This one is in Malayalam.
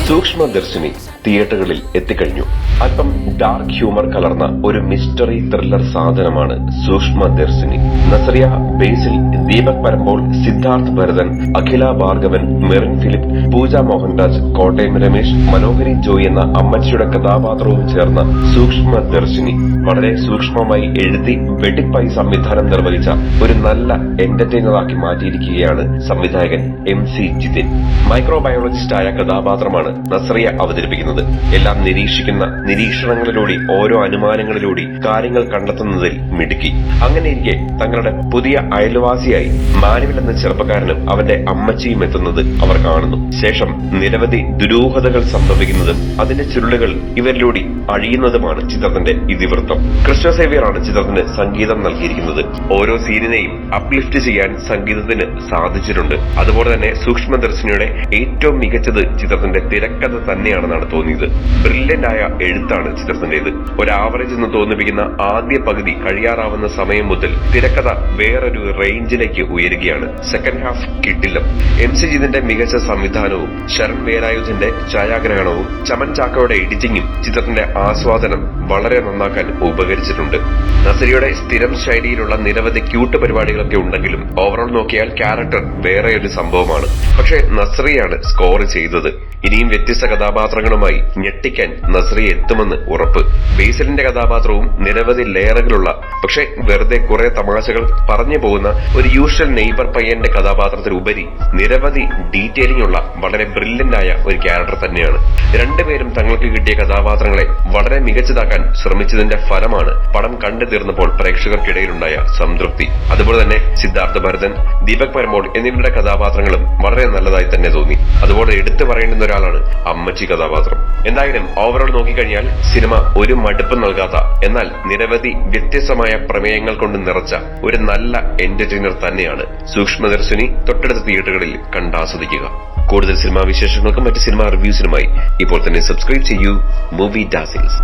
സൂക്ഷ്മദർശിനി തിയേറ്ററുകളിൽ എത്തിക്കഴിഞ്ഞു. അല്പം ഡാർക്ക് ഹ്യൂമർ കലർന്ന ഒരു മിസ്റ്ററി ത്രില്ലർ സാധനമാണ് സൂക്ഷ്മദർശിനി. നസറിയ, ബേസിൽ, ദീപക് പരമ്പോൾ, സിദ്ധാർത്ഥ് ഭരതൻ, അഖില ഭാർഗവൻ, മെറിൻ ഫിലിപ്പ്, പൂജ മോഹൻരാജ്, കോട്ടയം രമേശ്, മനോഹരി ജോയ് എന്ന അമ്മച്ചിയുടെ കഥാപാത്രവും ചേർന്ന സൂക്ഷ്മദർശിനി വളരെ സൂക്ഷ്മമായി എഴുതി വെടിപ്പായി സംവിധാനം നിർവഹിച്ച ഒരു നല്ല എന്റർടൈനറാക്കി മാറ്റിയിരിക്കുകയാണ് സംവിധായകൻ MC ജിതിൻ. മൈക്രോബയോളജിസ്റ്റായ കഥാപാത്രമാണ് നസറിയ അവതരിപ്പിക്കുന്നത്. എല്ലാം നിരീക്ഷിക്കുന്ന നിരീക്ഷണങ്ങളിലൂടെ ഓരോ അനുമാനങ്ങളിലൂടെ കാര്യങ്ങൾ കണ്ടെത്തുന്നതിൽ മിടുക്കി. അങ്ങനെയിരിക്കെ തങ്ങളുടെ പുതിയ അയൽവാസിയായി മാനുവൽ എന്ന ചെറുപ്പക്കാരനും അവന്റെ അമ്മച്ചിയും എത്തുന്നത് അവർ കാണുന്നു. ശേഷം നിരവധി ദുരൂഹതകൾ സംഭവിക്കുന്നതും അതിന്റെ ചുരുളുകൾ ഇവരിലൂടെ അഴിയുന്നതുമാണ് ചിത്രത്തിന്റെ ഇതിവൃത്തം. ക്രിസ്റ്റോ സേവിയർ ആണ് ചിത്രത്തിന് സംഗീതം നൽകിയിരിക്കുന്നത്. ഓരോ സീനിനെയും അപ്ലിഫ്റ്റ് ചെയ്യാൻ സംഗീതത്തിന് സാധിച്ചിട്ടുണ്ട്. അതുപോലെ തന്നെ സൂക്ഷ്മദർശിനിയുടെ ഏറ്റവും മികച്ചത് ചിത്രത്തിന്റെ തിരക്കഥ തന്നെയാണെന്നാണ് തോന്നിയത്. ബ്രില്യന്റ് ആയ എഴുത്താണ് ചിത്രത്തിന്റേത്. ഒരു ആവറേജ് എന്ന് തോന്നിപ്പിക്കുന്ന ആദ്യ പകുതി കഴിയാറാവുന്ന സമയം മുതൽ തിരക്കഥ വേറൊരു റേഞ്ചിലേക്ക് ഉയരുകയാണ്. സെക്കൻഡ് ഹാഫ് കിട്ടില്ല. MC ജിതിന്റെ മികച്ച സംവിധാനവും ശരൺ വേലായുധന്റെ ഛായാഗ്രഹണവും ചമൻ ചാക്കോയുടെ എഡിറ്റിംഗും ചിത്രത്തിന്റെ ആസ്വാദനം വളരെ നന്നാക്കാൻ ഉപകരിച്ചിട്ടുണ്ട്. നസരിയുടെ സ്ഥിരം ശൈലിയിലുള്ള നിരവധി ക്യൂട്ട് പരിപാടികളൊക്കെ ഉണ്ടെങ്കിലും ഓവറോൾ നോക്കിയാൽ ക്യാരക്ടർ വേറെ ഒരു സംഭവമാണ്. പക്ഷേ നസറിയാണ് സ്കോർ ചെയ്തത്. ഇനിയും വ്യത്യസ്ത കഥാപാത്രങ്ങളുമായി ഞെട്ടിക്കാൻ നസറിയ എത്തുമെന്ന് ഉറപ്പ്. ബേസിലിന്റെ കഥാപാത്രവും നിരവധി ലെയറുകളുള്ള പക്ഷെ വെറുതെ കുറെ തമാശകൾ പറഞ്ഞു പോകുന്ന ഒരു യൂഷ്വൽ നെയ്ബർ പയ്യന്റെ കഥാപാത്രത്തിനുപരി നിരവധി ഡീറ്റെയിലിംഗ് ഉള്ള വളരെ ബ്രില്യന്റ് ആയ ഒരു ക്യാരക്ടർ തന്നെയാണ്. രണ്ടുപേരും തങ്ങൾക്ക് കിട്ടിയ കഥാപാത്രങ്ങളെ വളരെ മികച്ചതാക്കാൻ ശ്രമിച്ചതിന്റെ ഫലമാണ് പടം കണ്ടു തീർന്നപ്പോൾ പ്രേക്ഷകർക്കിടയിലുണ്ടായ സംതൃപ്തി. അതുപോലെ തന്നെ സിദ്ധാർത്ഥ് ഭരതൻ, ദീപക് പരമ്പോൾ എന്നിവരുടെ കഥാപാത്രങ്ങളും വളരെ നല്ലതായി തന്നെ തോന്നി. അതുപോലെ എടുത്തു പറയേണ്ടുന്ന ഒരാളാണ് അമ്മച്ചി കഥാപാത്രം. എന്തായാലും ഓവറോൾ നോക്കിക്കഴിഞ്ഞാൽ സിനിമ ഒരു മടുപ്പ് നൽകാത്ത എന്നാൽ നിരവധി വ്യത്യസ്തമായ പ്രമേയങ്ങൾ കൊണ്ട് നിറച്ച ഒരു നല്ല എന്റർടൈനർ തന്നെയാണ് സൂക്ഷ്മദർശിനി. തൊട്ടടുത്ത തിയേറ്ററുകളിൽ കണ്ടാസ്വദിക്കുക. കൂടുതൽ സിനിമാ വിശേഷങ്ങൾക്കും മറ്റ് സിനിമാ റിവ്യൂസിനുമായി ഇപ്പോൾ തന്നെ സബ്സ്ക്രൈബ് ചെയ്യൂ മൂവി ഡാസിൽസ്.